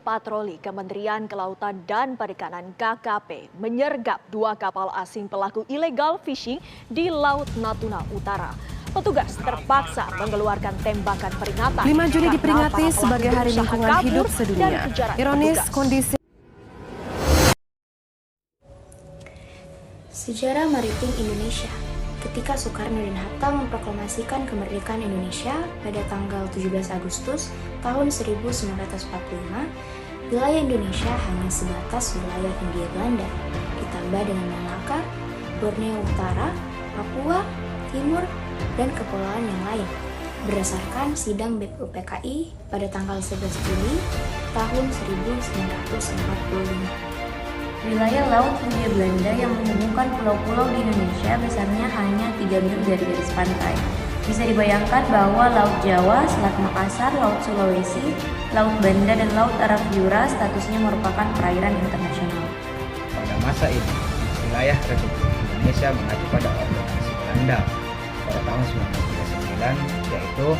patroli Kementerian Kelautan dan Perikanan (KKP) menyergap 2 kapal asing pelaku illegal fishing di Laut Natuna Utara. Petugas terpaksa mengeluarkan tembakan peringatan. 5 Juni diperingati sebagai Hari Lingkungan Hidup Sedunia. Ironis kondisi Sejarah Maritim Indonesia. Ketika Soekarno dan Hatta memproklamasikan kemerdekaan Indonesia pada tanggal 17 Agustus tahun 1945, wilayah Indonesia hanya sebatas wilayah Hindia Belanda, ditambah dengan Malaka, Borneo Utara, Papua, Timur, dan kepulauan yang lain. Berdasarkan sidang BPUPKI pada tanggal 11 Juli tahun 1945. Wilayah Laut Hindia Belanda yang menghubungkan pulau-pulau di Indonesia besarnya hanya 3 mil dari garis pantai. Bisa dibayangkan bahwa Laut Jawa, Selat Makassar, Laut Sulawesi, Laut Banda, dan Laut Arafura statusnya merupakan perairan internasional. Pada masa ini, wilayah Republik Indonesia mengacu pada ordonansi Belanda pada tahun 1939, yaitu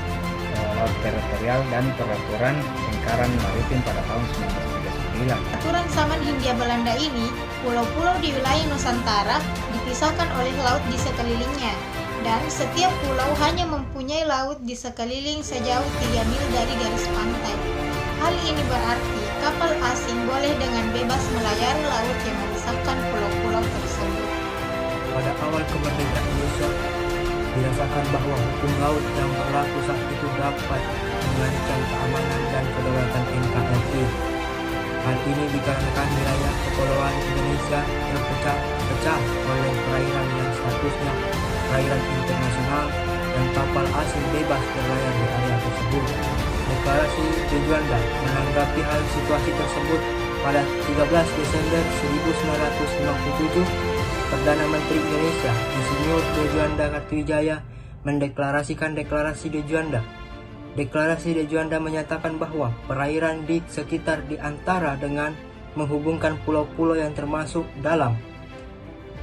Laut Teritorial dan Peraturan Lingkaran Maritim pada tahun 1939. Aturan Saman Hindia Belanda ini, pulau-pulau di wilayah Nusantara dipisahkan oleh laut di sekelilingnya, dan setiap pulau hanya mempunyai laut di sekeliling sejauh 3 mil dari garis pantai. Hal ini berarti kapal asing boleh dengan bebas melayari laut yang memisahkan pulau-pulau tersebut. Pada awal kemerdekaan Indonesia, dirasakan bahwa hukum laut yang berlaku saat itu dapat mengancam keamanan dan kedaulatan NKRI. Hal ini dikarenakan wilayah kepulauan Indonesia yang pecah oleh perairan yang statusnya perairan internasional dan kapal asing bebas berlayar di area tersebut. Deklarasi de Juanda menanggapi hal situasi tersebut pada 13 Desember 1957. Perdana Menteri Indonesia Insinyur de Juanda Kartwijaya mendeklarasikan Deklarasi de Juanda. Deklarasi de Juanda menyatakan bahwa perairan di sekitar di antara dengan menghubungkan pulau-pulau yang termasuk dalam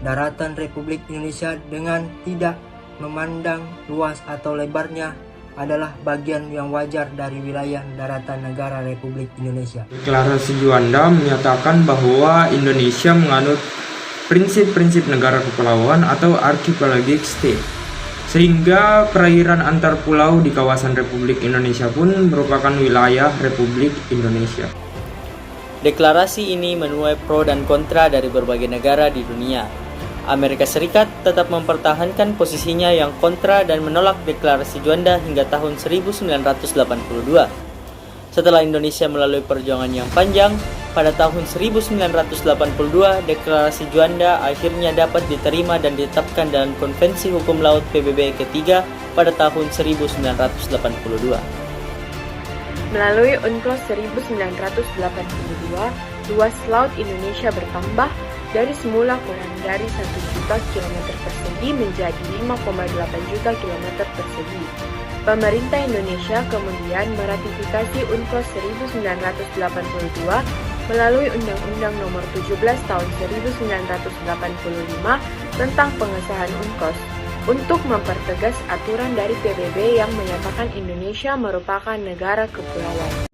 daratan Republik Indonesia dengan tidak memandang luas atau lebarnya adalah bagian yang wajar dari wilayah daratan negara Republik Indonesia. Deklarasi Juanda menyatakan bahwa Indonesia menganut prinsip-prinsip negara kepulauan atau archipelagic state, sehingga perairan antar pulau di kawasan Republik Indonesia pun merupakan wilayah Republik Indonesia. Deklarasi ini menuai pro dan kontra dari berbagai negara di dunia. Amerika Serikat tetap mempertahankan posisinya yang kontra dan menolak Deklarasi Juanda hingga tahun 1982. Setelah Indonesia melalui perjuangan yang panjang, pada tahun 1982, Deklarasi Juanda akhirnya dapat diterima dan ditetapkan dalam Konvensi Hukum Laut PBB ketiga pada tahun 1982. Melalui UNCLOS 1982, luas laut Indonesia bertambah dari semula kurang dari 1 juta kilometer persegi menjadi 5,8 juta kilometer persegi. Pemerintah Indonesia kemudian meratifikasi UNCLOS 1982 melalui Undang-Undang Nomor 17 Tahun 1985 tentang pengesahan UNCLOS untuk mempertegas aturan dari PBB yang menyatakan Indonesia merupakan negara kepulauan.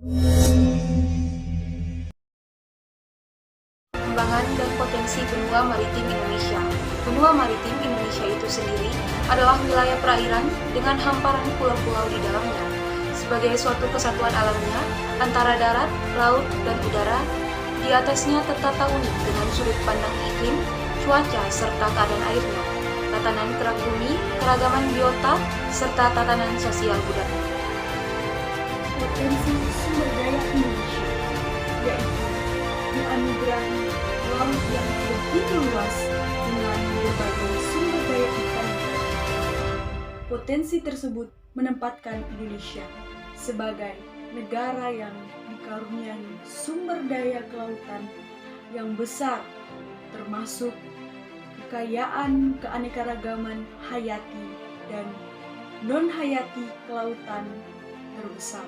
Perkembangan dan potensi benua maritim Indonesia. Benua maritim Indonesia itu sendiri adalah wilayah perairan dengan hamparan pulau-pulau di dalamnya. Sebagai suatu kesatuan alamiah antara darat, laut, dan udara, di atasnya tertata unik dengan sudut pandang iklim, cuaca, serta keadaan airnya, tatanan kerak bumi, keragaman biota, serta tatanan sosial budaya. Potensi sumber daya Indonesia, yaitu dianugerahi laut yang begitu luas dengan berbagai sumber daya ikan. Potensi tersebut menempatkan Indonesia sebagai negara yang dikaruniai sumber daya kelautan yang besar, termasuk kekayaan keanekaragaman hayati dan non-hayati kelautan terbesar.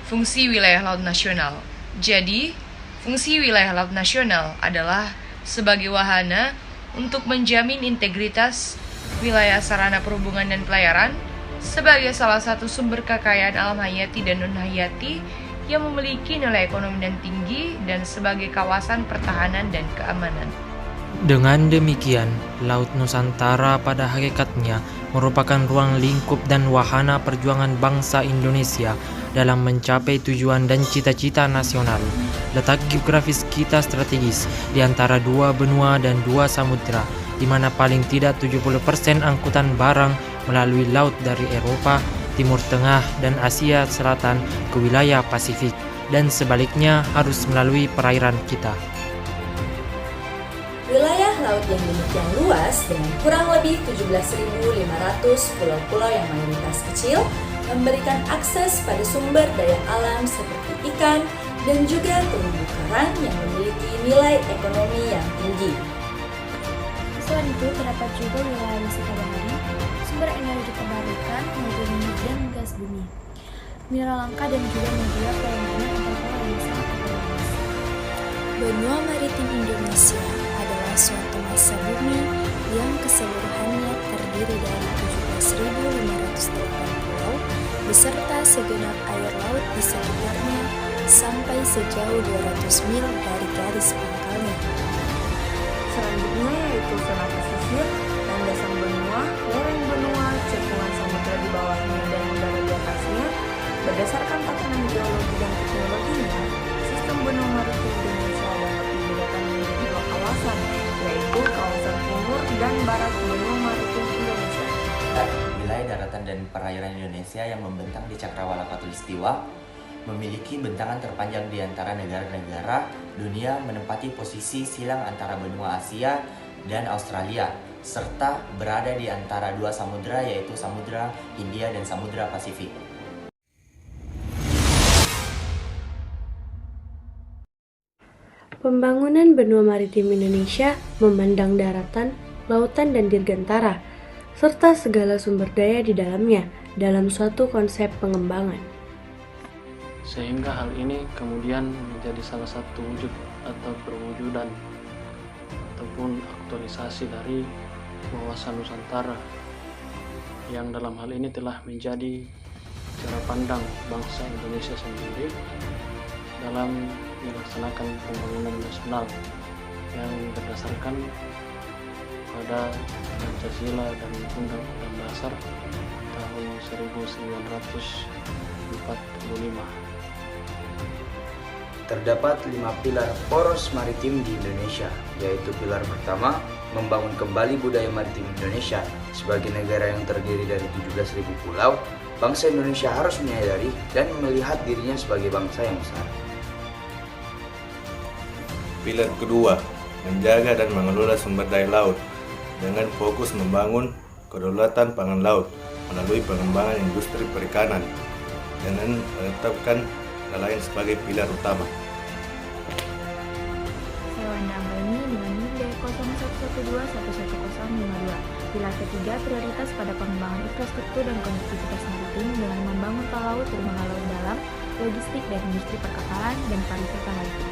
Fungsi wilayah laut nasional. Jadi, fungsi wilayah laut nasional adalah sebagai wahana untuk menjamin integritas wilayah sarana perhubungan dan pelayaran sebagai salah satu sumber kekayaan alam hayati dan non-hayati yang memiliki nilai ekonomi dan tinggi dan sebagai kawasan pertahanan dan keamanan. Dengan demikian, Laut Nusantara pada hakikatnya merupakan ruang lingkup dan wahana perjuangan bangsa Indonesia dalam mencapai tujuan dan cita-cita nasional. Letak geografis kita strategis di antara dua benua dan dua samudera, di mana paling tidak 70% angkutan barang melalui laut dari Eropa, Timur Tengah, dan Asia Selatan ke wilayah Pasifik, dan sebaliknya harus melalui perairan kita. Wilayah laut yang demikian luas dengan kurang lebih 17.500 pulau-pulau yang mayoritas kecil memberikan akses pada sumber daya alam seperti ikan dan juga terumbu karang yang memiliki nilai ekonomi yang tinggi. Selain itu, terdapat juga wilayah wisata bahari, sumber energi terbarukan, maupun minyak dan gas bumi, mineral langka dan juga media pelayanan antar pulau yang sangat luas. Benua maritim Indonesia adalah suatu massa bumi yang keseluruhannya terdiri dari 17.508 pulau beserta segenap air laut di sekitarnya sampai sejauh 200 mil dari garis pangkalnya. Selanjutnya yaitu zona pesisir, landasan benua, lereng benua, cekungan samudra di bawahnya dan udara di atasnya. Berdasarkan tatanan geologi dan teknologinya, sistem benua maritim Indonesia dapat dibedakan menjadi dua kawasan, yaitu kawasan timur dan barat benua maritim Indonesia. Wilayah daratan dan perairan Indonesia yang membentang di Cakrawala Khatulistiwa memiliki bentangan terpanjang di antara negara-negara dunia, menempati posisi silang antara benua Asia dan Australia, serta berada di antara dua samudera yaitu Samudra Hindia dan Samudra Pasifik. Pembangunan benua maritim Indonesia memandang daratan, lautan, dan dirgantara, serta segala sumber daya di dalamnya dalam suatu konsep pengembangan. Sehingga hal ini kemudian menjadi salah satu wujud atau perwujudan ataupun aktualisasi dari wawasan Nusantara yang dalam hal ini telah menjadi cara pandang bangsa Indonesia sendiri dalam melaksanakan pembangunan nasional yang berdasarkan pada Pancasila dan Undang-Undang Dasar tahun 1945. Terdapat 5 pilar poros maritim di Indonesia, yaitu pilar pertama, membangun kembali budaya maritim Indonesia. Sebagai negara yang terdiri dari 17.000 pulau, bangsa Indonesia harus menyadari dan melihat dirinya sebagai bangsa yang besar. Pilar kedua, menjaga dan mengelola sumber daya laut dengan fokus membangun kedaulatan pangan laut melalui pengembangan industri perikanan dengan menetapkan nelayan sebagai pilar utama. Sewan Damai dengan NIM D0112111052. Pilar ketiga, prioritas pada pengembangan infrastruktur dan konektivitas maritim dengan membangun tol laut, terminal laut dalam, logistik dan industri perkapalan dan pariwisata maritim.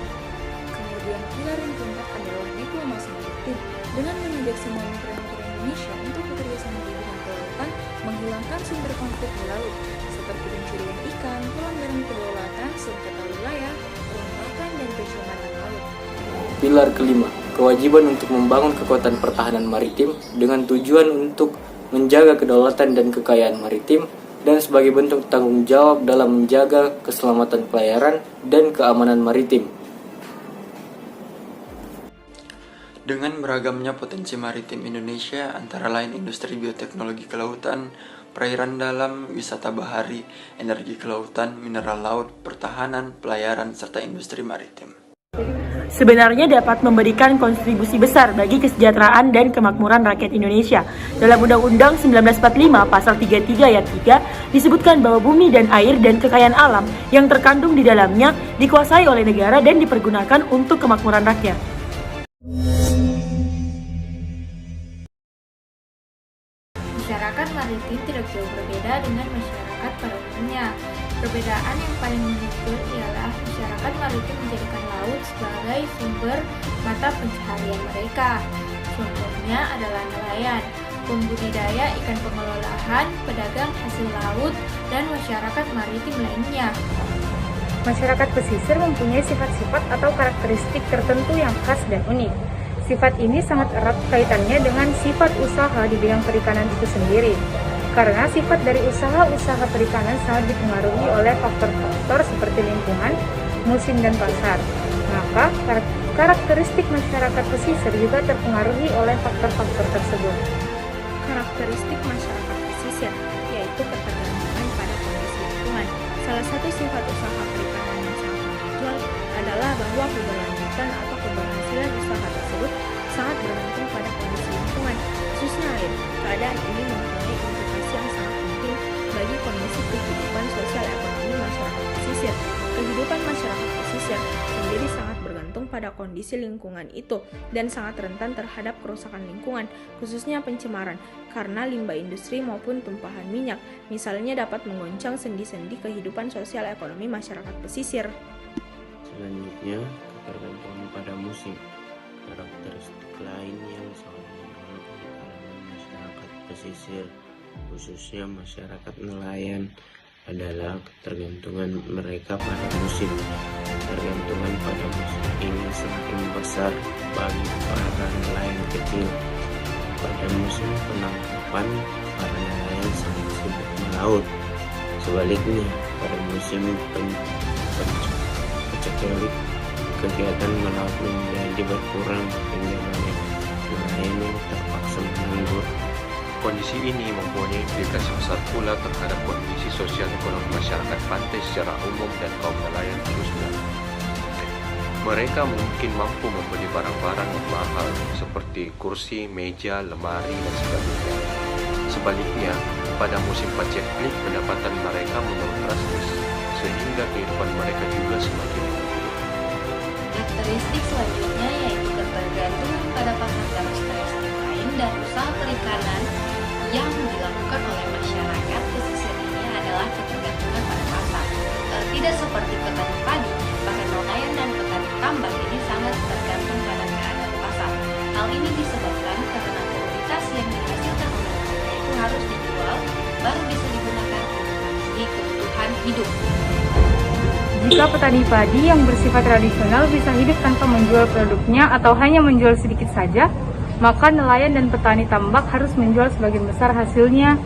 Kemudian pilar yang keempat adalah diplomasi maritim dengan mengajak semua mitra-mitra Indonesia untuk bekerjasama di bidang kelautan, menghilangkan sumber konflik di laut seperti pencurian ikan, pelanggaran kedaulatan, sengketa wilayah, perombakan dan pencemaran laut. Pilar kelima, kewajiban untuk membangun kekuatan pertahanan maritim dengan tujuan untuk menjaga kedaulatan dan kekayaan maritim dan sebagai bentuk tanggung jawab dalam menjaga keselamatan pelayaran dan keamanan maritim. Dengan beragamnya potensi maritim Indonesia, antara lain industri bioteknologi kelautan, perairan dalam, wisata bahari, energi kelautan, mineral laut, pertahanan, pelayaran, serta industri maritim. Sebenarnya dapat memberikan kontribusi besar bagi kesejahteraan dan kemakmuran rakyat Indonesia. Dalam Undang-Undang 1945 Pasal 33 Ayat 3 disebutkan bahwa bumi dan air dan kekayaan alam yang terkandung di dalamnya dikuasai oleh negara dan dipergunakan untuk kemakmuran rakyat. Masyarakat maritim tidak jauh berbeda dengan masyarakat pada umumnya. Perbedaan yang paling menonjol ialah masyarakat maritim menjadikan laut sebagai sumber mata pencaharian mereka. Contohnya adalah nelayan, pembudidaya ikan pengolahan, pedagang hasil laut, dan masyarakat maritim lainnya. Masyarakat pesisir mempunyai sifat-sifat atau karakteristik tertentu yang khas dan unik. Sifat ini sangat erat kaitannya dengan sifat usaha di bidang perikanan itu sendiri. Karena sifat dari usaha perikanan sangat dipengaruhi oleh faktor-faktor seperti lingkungan, musim, dan pasar. Maka, karakteristik masyarakat pesisir juga terpengaruhi oleh faktor-faktor tersebut. Karakteristik masyarakat pesisir yaitu ketergantungan pada kondisi lingkungan. Salah satu sifat usaha perikanan yang sangat menonjol adalah bahwa keberlanjutan atau keberhasilan usaha tersebut sangat bergantung pada kondisi lingkungan, khususnya air. Keadaan ini mempunyai implikasi yang sangat penting bagi kondisi kehidupan sosial ekonomi masyarakat pesisir. Kehidupan masyarakat pesisir menjadi sangat bergantung pada kondisi lingkungan itu dan sangat rentan terhadap kerusakan lingkungan, khususnya pencemaran, karena limbah industri maupun tumpahan minyak, misalnya dapat menggoncang sendi-sendi kehidupan sosial ekonomi masyarakat pesisir. Selanjutnya, ketergantungan pada musim. Karakteristik lain yang sangat menonjol di kalangan masyarakat pesisir, khususnya masyarakat nelayan, adalah ketergantungan mereka pada musim. Ketergantungan pada musim ini semakin besar bagi para nelayan kecil. Pada musim penangkapan, para nelayan sangat sibuk melaut. Sebaliknya, pada musim paceklik, kegiatan melaut menjadi berkurang hingga banyak nelayan yang terpaksa menganggur. Kondisi ini mempunyai implikasi besar pula terhadap kondisi sosial ekonomi masyarakat pantai secara umum dan kaum nelayan khususnya. Mereka mungkin mampu membeli barang-barang yang mahal seperti kursi, meja, lemari, dan sebagainya. Sebaliknya, pada musim paceklik pendapatan mereka menurun drastis, sehingga kehidupan mereka juga semakin buruk. Karakteristik selanjutnya yaitu ketergantungan pada pasar. Karakteristik lain dan usaha perikanan yang dilakukan oleh masyarakat pesisir ini adalah ketergantungan pada pasar. Tidak seperti petani padi, bahkan nelayan dan petani tambak ini sangat tergantung pada keadaan pasar. Hal ini disebabkan karena komoditas yang dihasilkan oleh mereka itu harus dijual baru bisa digunakan untuk memenuhi kebutuhan hidup. Jika petani padi yang bersifat tradisional bisa hidup tanpa menjual produknya atau hanya menjual sedikit saja, maka nelayan dan petani tambak harus menjual sebagian besar hasilnya.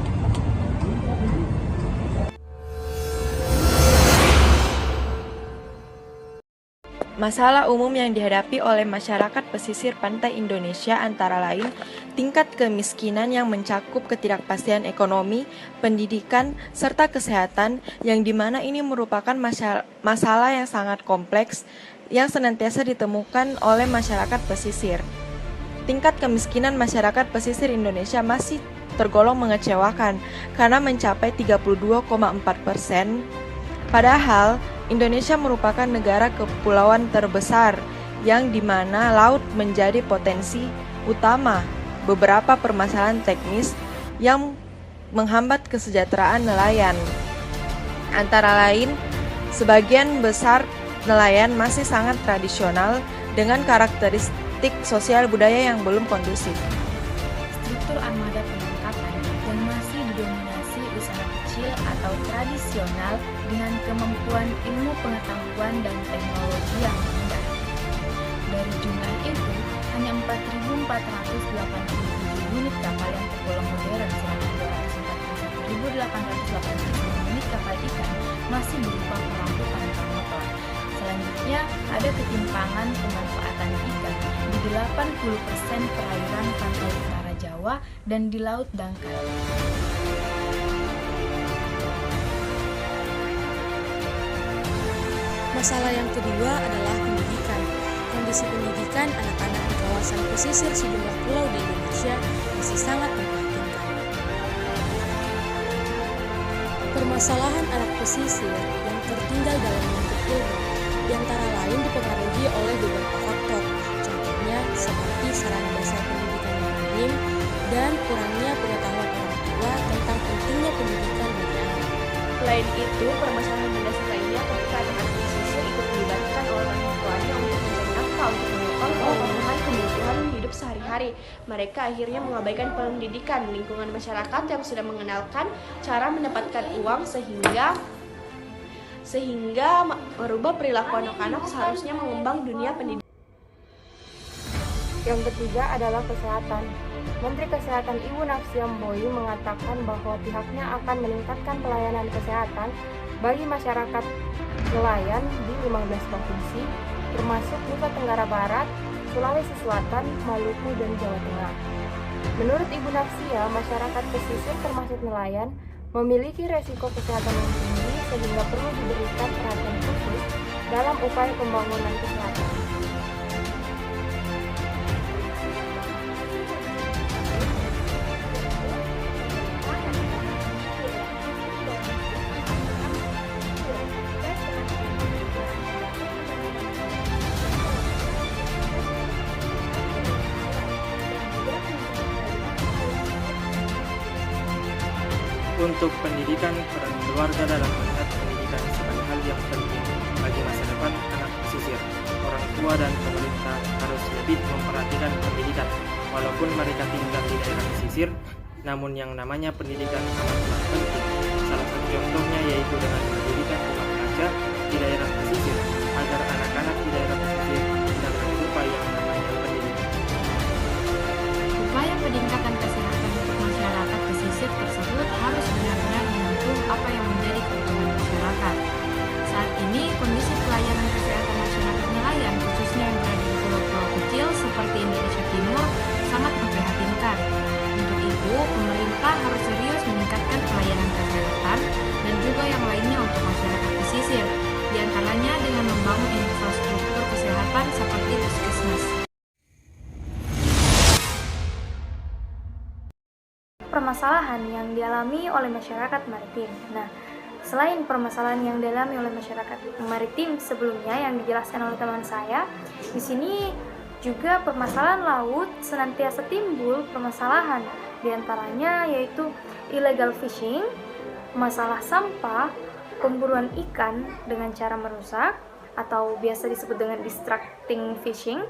Masalah umum yang dihadapi oleh masyarakat pesisir pantai Indonesia antara lain tingkat kemiskinan yang mencakup ketidakpastian ekonomi, pendidikan, serta kesehatan, yang dimana ini merupakan masalah yang sangat kompleks yang senantiasa ditemukan oleh masyarakat pesisir. Tingkat kemiskinan masyarakat pesisir Indonesia masih tergolong mengecewakan karena mencapai 32,4%. Padahal Indonesia merupakan negara kepulauan terbesar yang dimana laut menjadi potensi utama beberapa permasalahan teknis yang menghambat kesejahteraan nelayan. Antara lain, sebagian besar nelayan masih sangat tradisional dengan karakteristik sosial budaya yang belum kondusif. Struktur armada penangkapan yang masih didominasi usaha kecil atau tradisional dengan kemampuan ilmu pengetahuan dan teknologi yang rendah. Dari jumlah itu, hanya 4.487 unit kapal yang tergolong modern, sedangkan 241.889 unit kapal ikan masih berupa perahu tanpa motor. Selanjutnya, ada ketimpangan pemanfaatan ikan di 80% perairan pantai utara Jawa dan di Laut Dangkal. Masalah yang kedua adalah pendidikan. Kondisi pendidikan anak-anak di kawasan pesisir sejumlah pulau di Indonesia masih sangat memprihatinkan. Permasalahan anak pesisir yang tertinggal dalam menuntut ilmu, di antara lain dipengaruhi oleh beberapa faktor, contohnya seperti sarana dasar pendidikan yang minim dan kurangnya pengetahuan orang tua tentang pentingnya pendidikan bagi anak. Selain itu, permasalahan mendasar lainnya ketika anak pesisir ikut dilibatkan oleh orang tuanya untuk mencari nafkah untuk memenuhi kebutuhan hidup sehari-hari. Mereka akhirnya mengabaikan pendidikan lingkungan masyarakat yang sudah mengenalkan cara mendapatkan uang sehingga merubah perilaku anak-anak seharusnya mengembang dunia pendidikan. Yang ketiga adalah kesehatan. Menteri Kesehatan Ibu Nafsiamboi mengatakan bahwa pihaknya akan meningkatkan pelayanan kesehatan bagi masyarakat nelayan di 15 provinsi, termasuk Nusa Tenggara Barat, Sulawesi Selatan, Maluku, dan Jawa Tengah. Menurut Ibu Nafsia, masyarakat pesisir termasuk nelayan memiliki resiko kesehatan yang tinggi sehingga perlu diberikan perhatian khusus dalam upaya pembangunan kesehatan. Untuk pendidikan, peran keluarga dalam melihat pendidikan sebagai hal yang penting bagi masa depan anak pesisir. Orang tua dan pemerintah harus lebih memperhatikan pendidikan. Walaupun mereka tinggal di daerah pesisir, namun yang namanya pendidikan amatlah penting. Salah satu contohnya yaitu dengan mendirikan rumah baca di daerah pesisir, agar anak-anak di daerah pesisir tidak lupa yang namanya pendidikan. Upaya peningkatan kesehatan untuk masyarakat pesisir tersebut harus benar-benar mendukung apa yang menjadi kebutuhan masyarakat. Saat ini, kondisi pelayanan kesehatan masyarakat nelayan, khususnya yang berada di pulau-pulau kecil seperti Indonesia Timur, sangat memprihatinkan. Untuk itu, pemerintah harus serius meningkatkan pelayanan kesehatan dan juga yang lainnya untuk masyarakat pesisir, di antaranya dengan membangun infrastruktur kesehatan seperti puskesmas. Permasalahan yang dialami oleh masyarakat maritim. Nah, selain permasalahan yang dialami oleh masyarakat maritim sebelumnya yang dijelaskan oleh teman saya, di sini juga permasalahan laut senantiasa timbul permasalahan, diantaranya yaitu illegal fishing, masalah sampah, pemburuan ikan dengan cara merusak atau biasa disebut dengan distracting fishing,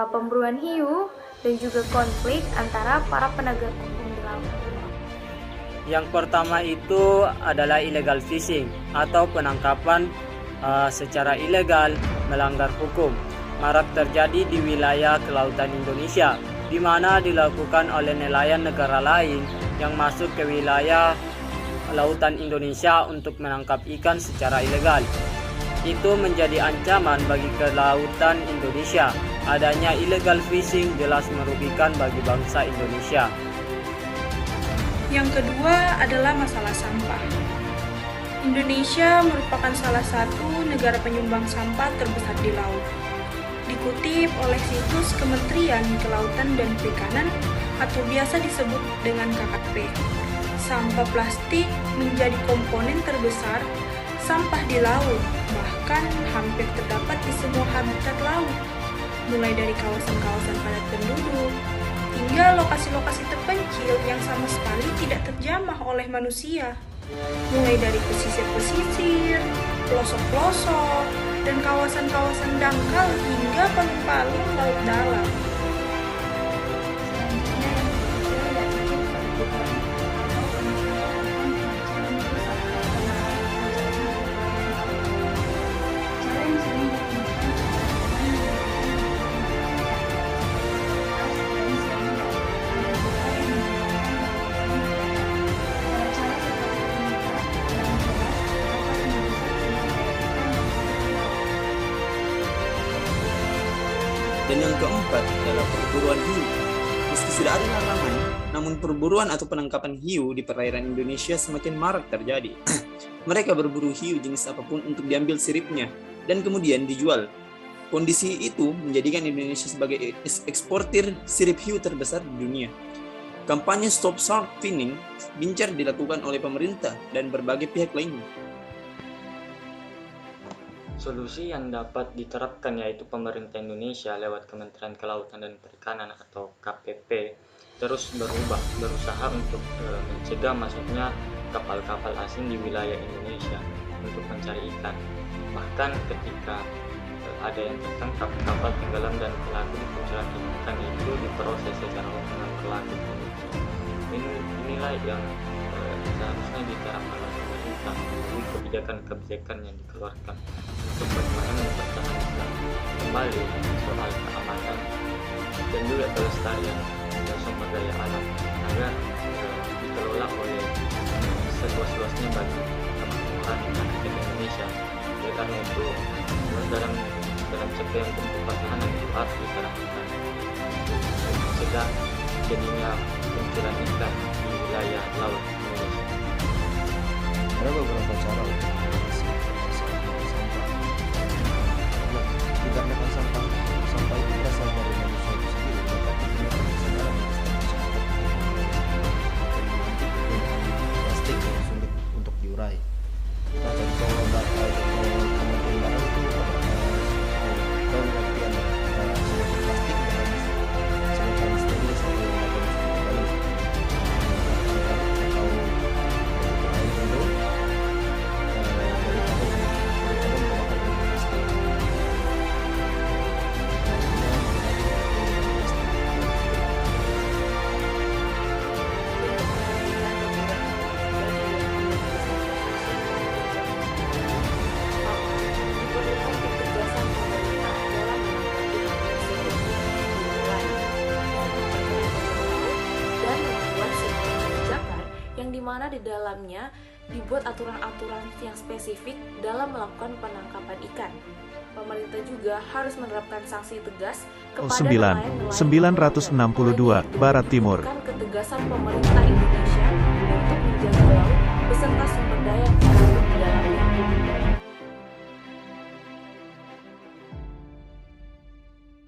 pemburuan hiu, dan juga konflik antara para penegak hukum di laut. Yang pertama itu adalah illegal fishing atau penangkapan secara ilegal melanggar hukum. Marak terjadi di wilayah kelautan Indonesia, di mana dilakukan oleh nelayan negara lain yang masuk ke wilayah lautan Indonesia untuk menangkap ikan secara ilegal. Itu menjadi ancaman bagi kelautan Indonesia. Adanya illegal fishing jelas merugikan bagi bangsa Indonesia. Yang kedua adalah masalah sampah. Indonesia merupakan salah satu negara penyumbang sampah terbesar di laut. Dikutip oleh situs Kementerian Kelautan dan Perikanan atau biasa disebut dengan KKP, sampah plastik menjadi komponen terbesar sampah di laut, bahkan hampir terdapat di semua habitat laut, mulai dari kawasan-kawasan padat penduduk hingga lokasi-lokasi terpencil yang sama sekali tidak terjamah oleh manusia, mulai dari pesisir-pesisir, pelosok-pelosok, dan kawasan-kawasan dangkal hingga palung-palung laut dalam. Dan yang keempat adalah perburuan hiu. Meski sudah ada larangan, namun perburuan atau penangkapan hiu di perairan Indonesia semakin marak terjadi. Mereka berburu hiu jenis apapun untuk diambil siripnya dan kemudian dijual. Kondisi itu menjadikan Indonesia sebagai eksportir sirip hiu terbesar di dunia. Kampanye Stop Shark Finning gencar dilakukan oleh pemerintah dan berbagai pihak lainnya. Solusi yang dapat diterapkan yaitu pemerintah Indonesia lewat Kementerian Kelautan dan Perikanan atau KPP terus berusaha untuk mencegah masuknya kapal-kapal asing di wilayah Indonesia untuk mencari ikan. Bahkan ketika ada yang tertangkap kapal tenggelam dan pelaku dipenjara ikan itu diproses secara hukum dengan berlaku. Inilah yang seharusnya diterapkan oleh pemerintah Indonesia melalui kebijakan-kebijakan yang dikeluarkan untuk bagaimana mempertahankan kembali soal keamanan dan juga kelestarian sumber daya alam agar dikelola oleh seluas-luasnya bagi kemakmuran rakyat Indonesia. Oleh karena itu, dalam capaian pertahanan itu harus diterapkan mencegah jadinya munculan ikan di wilayah laut Indonesia. Ada beberapa cara untuk mengatasi sampah. Dikarenakan sampah itu berasal dari manusia itu sendiri, maka digunakan kesadaran plastik yang sulit untuk diurai. Nah, contoh bakal kemungkinan barang itu pengertian antara plastik dengan sebuah steril sampai menggunakan kembali atau air minum mana di dalamnya dibuat aturan-aturan yang spesifik dalam melakukan penangkapan ikan. Pemerintah juga harus menerapkan sanksi tegas kepada nelayan 962 Barat Timur. Ketegasan pemerintah Indonesia untuk menjaga laut beserta sumber daya